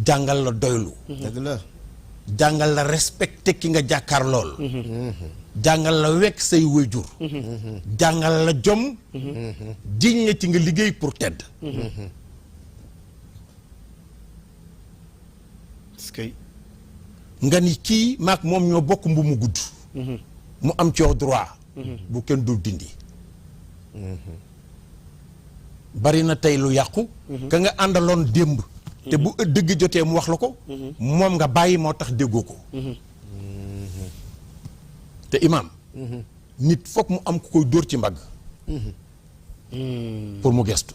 jàngal la doylu. dëgg la. jàngal la respecté ki nga jàkkaar lool. jàngal la wekk say waajur. jàngal la jom. jiñ la ci nga liggéey pour tedd. est-ce que. nga ni kii maak moom ñoo bokk mbu mu gudd. mu am ci droit. bu kenn dul dindi. bari na tey lu yàqu. ka nga àndaloon démb. te bu dëgg jotee mu wax la ko. moom nga bàyyi moo tax déggoo ko. te imaam. nit foog mu am ku koy dóor ci mbagg. pour mu gestu.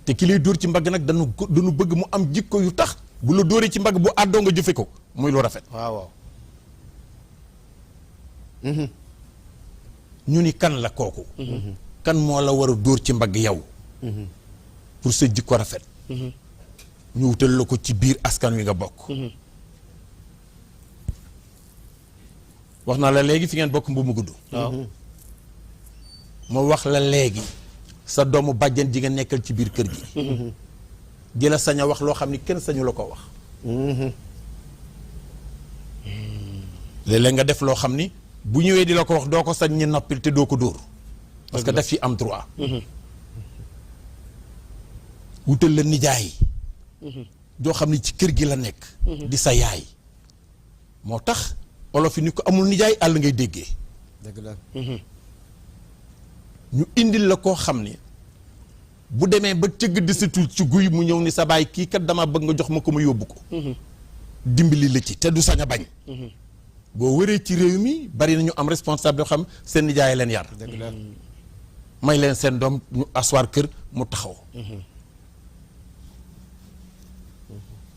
te ki lay dóor ci mbagg nag dañu bëgg mu am jikko yu tax bu la dóoree ci mbagg bu àddoo nga jëfe ko muy lu rafet. waaw. ñu ni kan la kooku. kan moo la war a dóor ci mbagg yow. pour sa jikko rafet. ñu wutal la ko ci biir askan wi nga bokk. wax naa la léegi fi ngeen bokk mbu mu gudd. waaw. ma wax la léegi sa doomu bàjjen ji nga nekkal ci biir kër gi. di la sañ a wax loo xam ni kenn sañu la ko wax. léeg-léeg nga def loo xam ni bu ñëwee di la ko wax doo ko sañ ñi noppil te doo ko dóor. parce que daf fi am droit. wutal la nijaay. doo xam ni ci kër gi la nekk. di sa yaay. moo tax olof yi ni ko amul nijaay àll ngay déggee. dëgg la. ñu indil la koo xam ni bu demee ba cëgg desatul ci guy mu ñëw ni sa baay kii kat dama bëgg nga jox ma ko ma yóbbu ko. dimbali la ci te du sañ a bañ. boo wëree ci réew mi bari na ñu am responsable yoo xam seen nijaay leen yar. dëgg la. may leen seen doom ñu asseoir kër mu taxaw.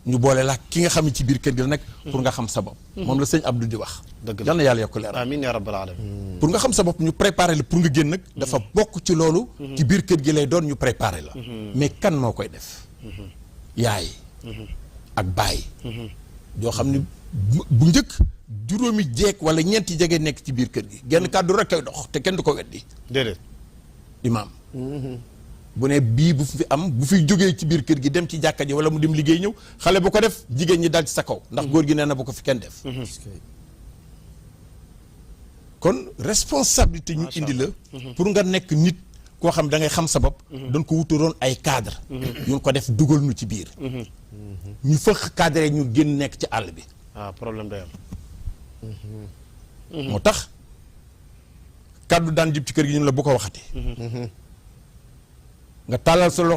ñu boole la ki nga xam ne ci biir kër gi la nekk. pour nga xam sa bopp. moom la sëñ Abdou di wax. dëgg la yal na yàlla yokk leer. amiin yaa rabbal alamin. pour nga xam sa bopp ñu préparer la pour nga génn nag. dafa bokk ci loolu. ci biir kër gi lay doon ñu préparer la. mais kan moo koy def. yaay. ak baay. yoo xam ni bu njëkk juróomi jeeg wala ñeenti jege nekk ci biir kër gi genn kàddu rek koy dox te kenn du ko weddi. déedéet. imaam. bu ne bii bu fi am bu fi jógee ci biir kër gi dem ci jàkka ji wala mu dem liggéey ñëw xale bu ko def jigéen ñi dal ci sa kaw. ndax góor gi nee na bu ko fi kenn def. kon responsabilité ñu indi la. pour nga nekk nit koo xam da ngay xam sa bopp. doon ko wutoroon ay cadre yu ko def dugal nu ci biir. ñu fëx cadre ñu génn nekk ci àll bi. ah problème day am. moo tax kàddu daan jib ci kër gi ñu la bu ko waxati. nga tàllal sa loxo